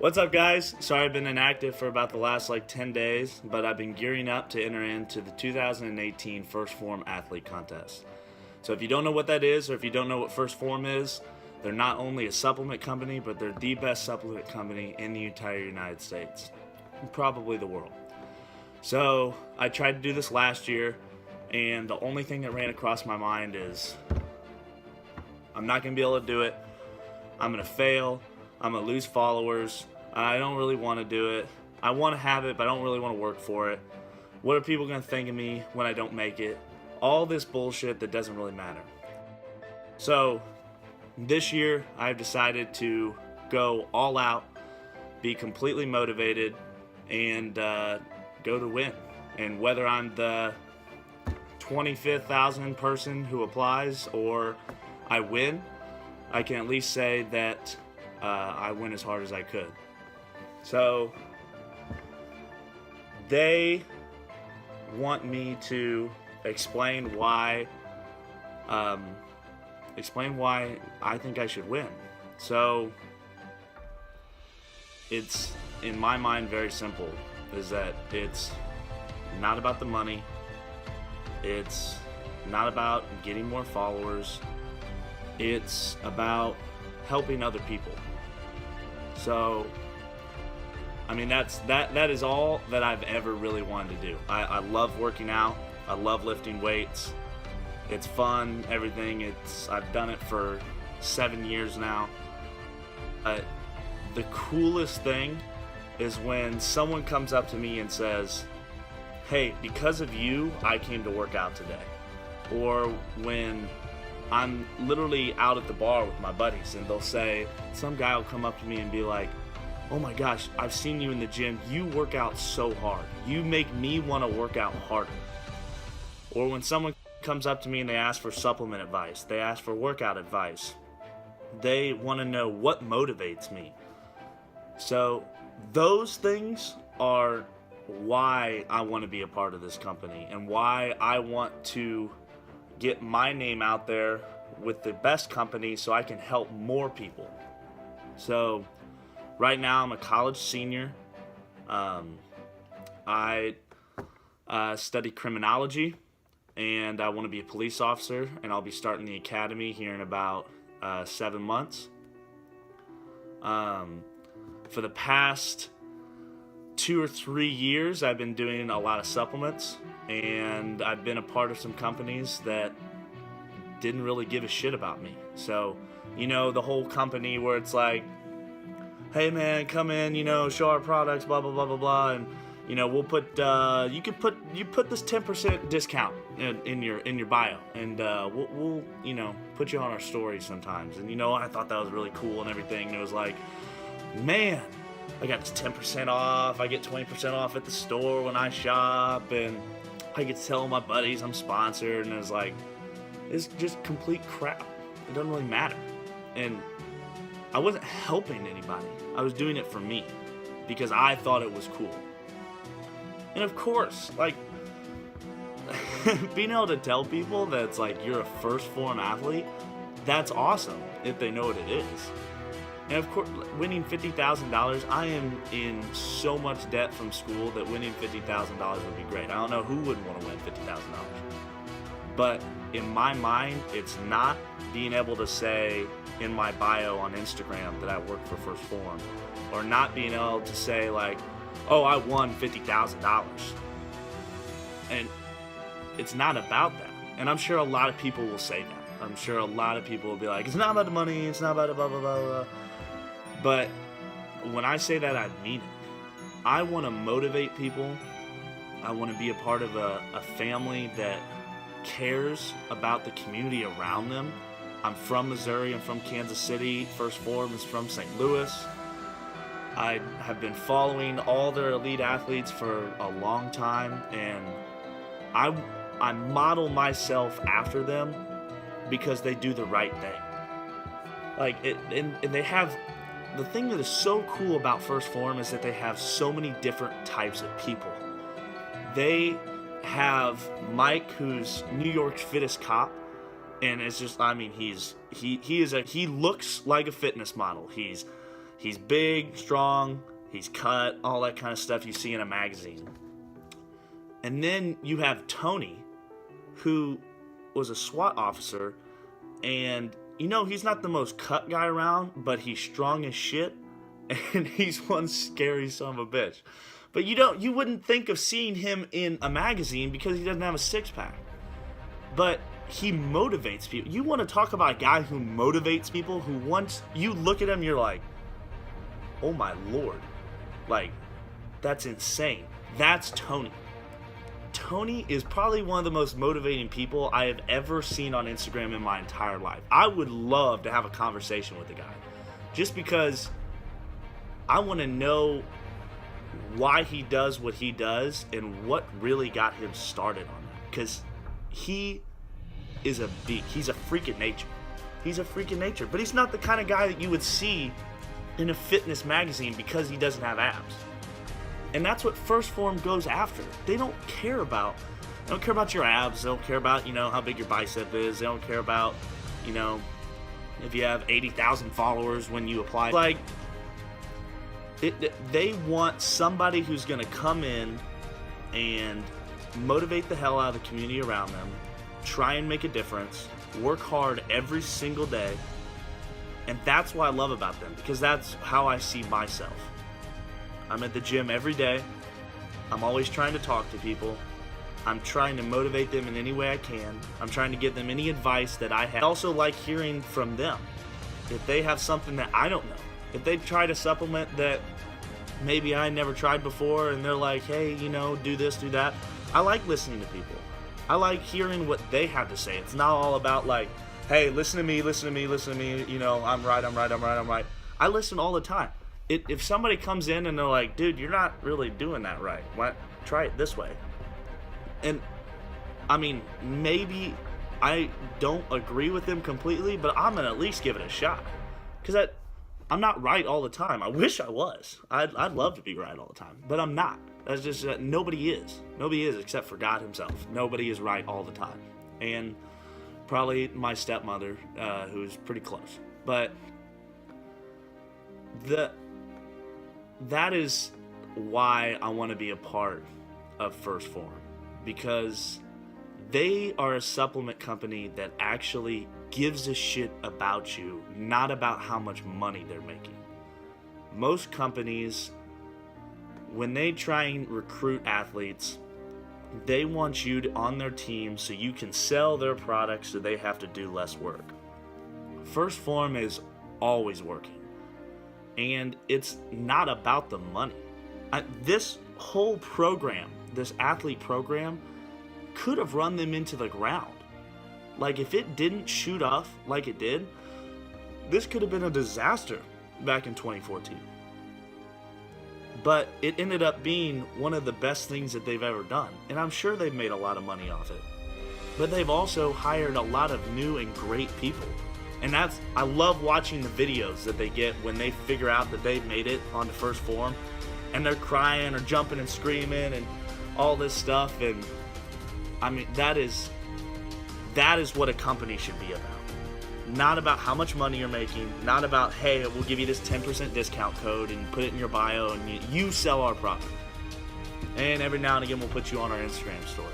What's up, guys? Sorry I've been inactive for about the last 10 days, but I've been gearing up to enter into the 2018 First Phorm Athlete Contest. So if you don't know what that is, or if you don't know what First Phorm is, they're not only a supplement company, but they're the best supplement company in the entire United States, and probably the world. So I tried to do this last year, and the only thing that ran across my mind is I'm not going to be able to do it. I'm going to fail. I'm going to lose followers. I don't really want to do it. I want to have it, but I don't really want to work for it. What are people going to think of me when I don't make it? All this bullshit that doesn't really matter. So this year, I've decided to go all out, be completely motivated, and go to win. And whether I'm the 25,000 person who applies or I win, I can at least say that I went as hard as I could. So they want me to explain why I think I should win. So it's, in my mind, very simple, is that it's not about the money. It's not about getting more followers. It's about helping other people. So, I mean, that is all that I've ever really wanted to do. I love working out. I love lifting weights. It's fun, everything. I've done it for 7 years now. The coolest thing is when someone comes up to me and says, "Hey, because of you, I came to work out today." Or when I'm literally out at the bar with my buddies and they'll say, some guy will come up to me and be like, "Oh my gosh, I've seen you in the gym. You work out so hard. You make me want to work out harder." Or when someone comes up to me and they ask for supplement advice, they ask for workout advice, they want to know what motivates me. So those things are why I want to be a part of this company and why I want to get my name out there with the best company so I can help more people. So right now I'm a college senior. I study criminology, and I want to be a police officer, and I'll be starting the academy here in about 7 months. For the past 2 or 3 years, I've been doing a lot of supplements, and I've been a part of some companies that didn't really give a shit about me. So, the whole company where it's like, "Hey man, come in, show our products, blah, blah, blah, blah, blah, and, we'll put, you put this 10% discount in your bio, and we'll put you on our stories sometimes." And, I thought that was really cool and everything, and it was like, man, I got this 10% off, I get 20% off at the store when I shop, and I get to tell my buddies I'm sponsored, and it was like, it's just complete crap. It doesn't really matter. And I wasn't helping anybody. I was doing it for me because I thought it was cool. And of course, being able to tell people that it's like you're a First Phorm athlete, that's awesome if they know what it is. And of course, winning $50,000, I am in so much debt from school that winning $50,000 would be great. I don't know who wouldn't want to win $50,000. But in my mind, it's not being able to say in my bio on Instagram that I work for First Phorm, or not being able to say "Oh, I won $50,000. And it's not about that. And I'm sure a lot of people will say that. I'm sure a lot of people will be like, "It's not about the money, it's not about the blah, blah, blah, blah." But when I say that, I mean it. I want to motivate people. I want to be a part of a family that cares about the community around them. I'm from Missouri. I'm from Kansas City. First Phorm is from St. Louis. I have been following all their elite athletes for a long time, and I model myself after them because they do the right thing. And they have, the thing that is so cool about First Phorm is that they have so many different types of people. They have Mike, who's New York's fittest cop, and it's just, he looks like a fitness model. He's big, strong, he's cut, all that kind of stuff you see in a magazine. And then you have Tony, who was a SWAT officer, and he's not the most cut guy around, but he's strong as shit, and he's one scary son of a bitch. But you wouldn't think of seeing him in a magazine because he doesn't have a six-pack. But he motivates people. You want to talk about a guy who motivates people, who once you look at him, you're like, oh my lord. Like, that's insane. That's Tony. Tony is probably one of the most motivating people I have ever seen on Instagram in my entire life. I would love to have a conversation with the guy. Just because I want to know why he does what he does and what really got him started on that. Because he is a beast. He's a freak of nature. He's a freak of nature. But he's not the kind of guy that you would see in a fitness magazine because he doesn't have abs. And that's what Phorm goes after. They don't care about your abs. They don't care about, how big your bicep is. They don't care about, if you have 80,000 followers when you apply. Like, they want somebody who's going to come in and motivate the hell out of the community around them, try and make a difference, work hard every single day. And that's what I love about them, because that's how I see myself. I'm at the gym every day. I'm always trying to talk to people. I'm trying to motivate them in any way I can. I'm trying to give them any advice that I have. I also like hearing from them. If they have something that I don't know, if they try to supplement that maybe I never tried before and they're like, hey, do this, do that. I like listening to people. I like hearing what they have to say. It's not all about like, hey, listen to me, I'm right. I listen all the time. If somebody comes in and they're like, dude, you're not really doing that right. Why try it this way? And I mean, maybe I don't agree with them completely, but I'm gonna at least give it a shot. Because I'm not right all the time. I wish I was. I'd love to be right all the time, but I'm not. That's just nobody is. Nobody is except for God himself. Nobody is right all the time. And probably my stepmother, who's pretty close. But that is why I want to be a part of Phorm, because they are a supplement company that actually gives a shit about you, not about how much money they're making. Most companies, when they try and recruit athletes, they want you on their team so you can sell their products so they have to do less work. Phorm is always working. And it's not about the money. This whole program, this athlete program, could have run them into the ground. Like, if it didn't shoot off like it did, this could have been a disaster back in 2014. But it ended up being one of the best things that they've ever done. And I'm sure they've made a lot of money off it. But they've also hired a lot of new and great people. And I love watching the videos that they get when they figure out that they've made it onto Phorm, and they're crying or jumping and screaming and all this stuff. And I mean, that is what a company should be about. Not about how much money you're making, not about, hey, we'll give you this 10% discount code and put it in your bio and you sell our product. And every now and again we'll put you on our Instagram story.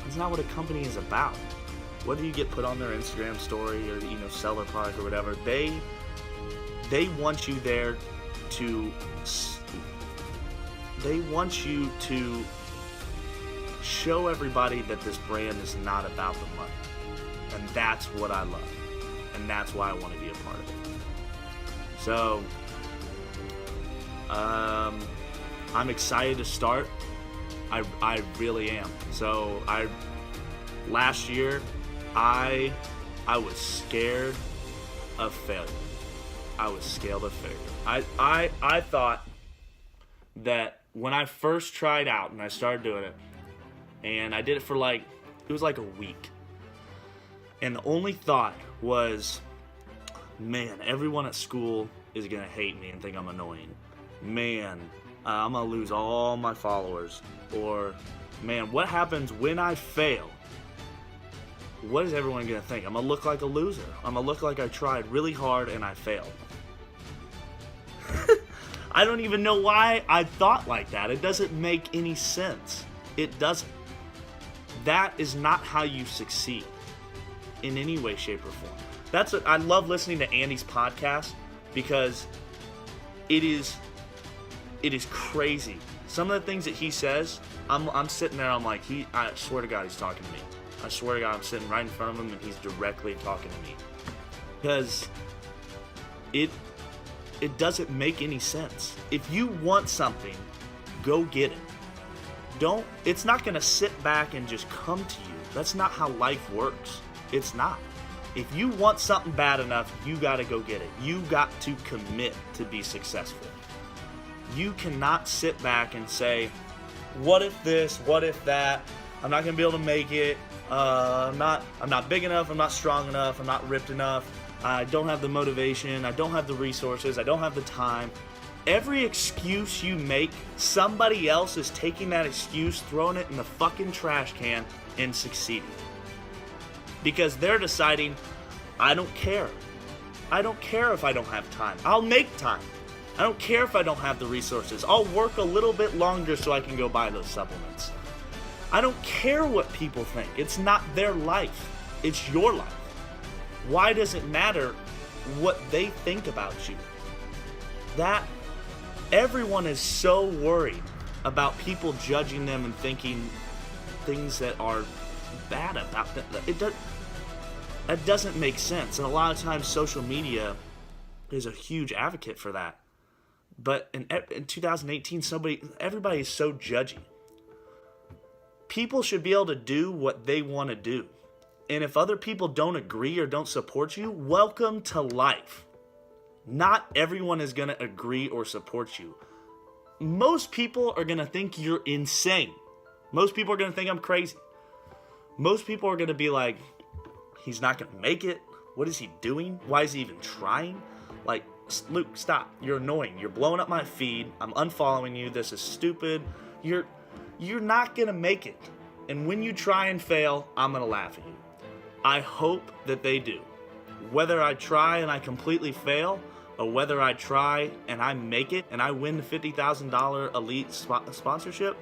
That's not what a company is about. Whether you get put on their Instagram story or sell their product or whatever, they want you there to show everybody that this brand is not about the money. And that's what I love. And that's why I want to be a part of it. So I'm excited to start. I really am. So last year I was scared of failure. I was scared of failure. I thought that when I first tried out and I started doing it, and I did it for it was like a week. And the only thought was, man, everyone at school is going to hate me and think I'm annoying. Man, I'm going to lose all my followers. Or, man, what happens when I fail? What is everyone going to think? I'm going to look like a loser. I'm going to look like I tried really hard and I failed. I don't even know why I thought like that. It doesn't make any sense. It doesn't. That is not how you succeed in any way, shape, or form. That's what I love listening to Andy's podcast, because it is crazy. Some of the things that he says, I'm sitting there, I'm like, I swear to God, he's talking to me. I swear to God, I'm sitting right in front of him and he's directly talking to me. Because it doesn't make any sense. If you want something, go get it. It's not going to sit back and just come to you. That's not how life works. It's not. If you want something bad enough, you got to go get it. You got to commit to be successful. You cannot sit back and say, what if this, what if that, I'm not going to be able to make it, I'm not big enough, I'm not strong enough, I'm not ripped enough, I don't have the motivation, I don't have the resources, I don't have the time. Every excuse you make, somebody else is taking that excuse, throwing it in the fucking trash can, and succeeding. Because they're deciding, I don't care. I don't care if I don't have time. I'll make time. I don't care if I don't have the resources. I'll work a little bit longer so I can go buy those supplements. I don't care what people think. It's not their life. It's your life. Why does it matter what they think about you? That everyone is so worried about people judging them and thinking things that are bad about them. That doesn't make sense. And a lot of times social media is a huge advocate for that. But in 2018, everybody is so judgy. People should be able to do what they want to do. And if other people don't agree or don't support you, welcome to life. Not everyone is going to agree or support you. Most people are going to think you're insane. Most people are going to think I'm crazy. Most people are going to be like, he's not going to make it. What is he doing? Why is he even trying? Like, Luke, stop. You're annoying. You're blowing up my feed. I'm unfollowing you. This is stupid. You're not going to make it. And when you try and fail, I'm going to laugh at you. I hope that they do. Whether I try and I completely fail, or whether I try and I make it and I win the $50,000 elite sponsorship,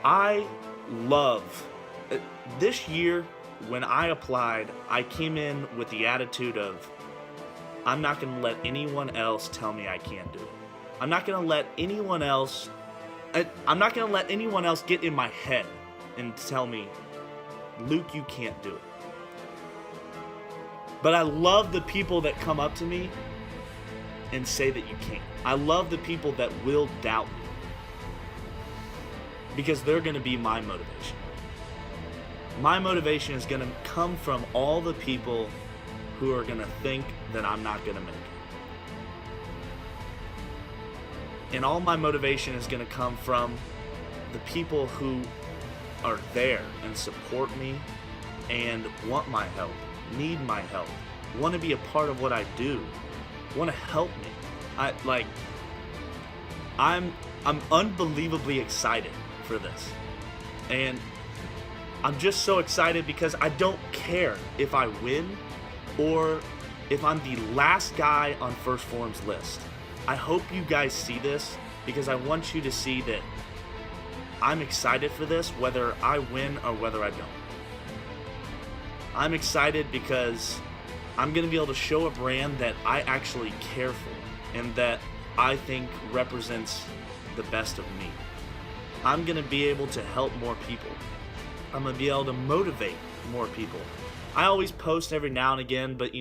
I love this year. When I applied, I came in with the attitude of, I'm not going to let anyone else tell me I can't do it. I'm not going to let anyone else get in my head and tell me, Luke, you can't do it. But I love the people that come up to me and say that you can't. I love the people that will doubt me, because they're going to be my motivation. My motivation is going to come from all the people who are going to think that I'm not going to make it. And all my motivation is going to come from the people who are there and support me and want my help, need my help, want to be a part of what I do, want to help me. I'm unbelievably excited for this. And I'm just so excited because I don't care if I win or if I'm the last guy on First Phorm's list. I hope you guys see this, because I want you to see that I'm excited for this, whether I win or whether I don't. I'm excited because I'm going to be able to show a brand that I actually care for and that I think represents the best of me. I'm going to be able to help more people. I'm going to be able to motivate more people. I always post every now and again, but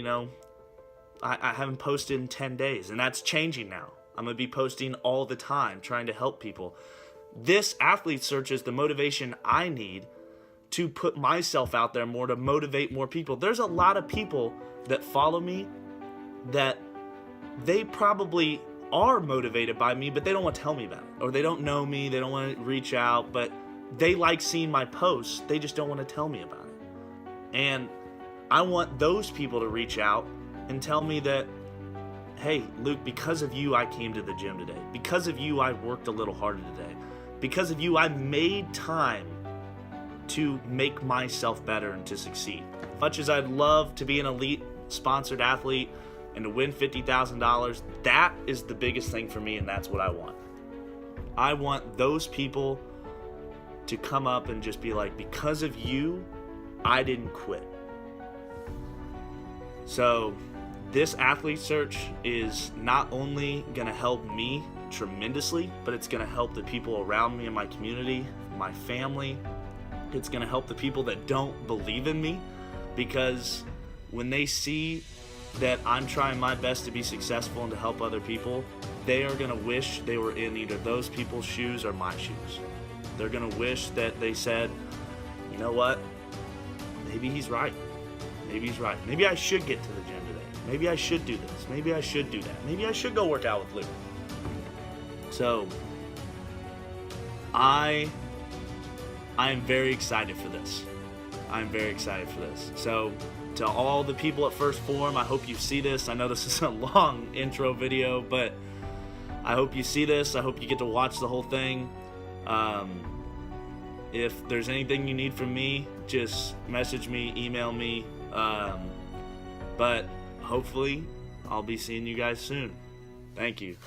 I haven't posted in 10 days, and that's changing now. I'm going to be posting all the time, trying to help people. This athlete search is the motivation I need to put myself out there more, to motivate more people. There's a lot of people that follow me that they probably are motivated by me, but they don't want to tell me about it. Or they don't know me, they don't want to reach out, but they like seeing my posts, they just don't want to tell me about it. And I want those people to reach out and tell me that, hey, Luke, because of you, I came to the gym today. Because of you, I worked a little harder today. Because of you, I made time to make myself better and to succeed. Much as I'd love to be an elite sponsored athlete, and to win $50,000, that is the biggest thing for me, and that's what I want. I want those people to come up and just be like, because of you, I didn't quit. So this athlete search is not only going to help me tremendously, but it's going to help the people around me in my community, my family. It's going to help the people that don't believe in me, because when they see that I'm trying my best to be successful and to help other people, they are going to wish they were in either those people's shoes or my shoes. They're going to wish that they said, you know what, maybe he's right. Maybe he's right. Maybe I should get to the gym today. Maybe I should do this. Maybe I should do that. Maybe I should go work out with Lou. So I am very excited for this. I'm very excited for this. So to all the people at First Phorm, I hope you see this. I know this is a long intro video, but I hope you see this. I hope you get to watch the whole thing. If there's anything you need from me, just message me, email me. But hopefully I'll be seeing you guys soon. Thank you.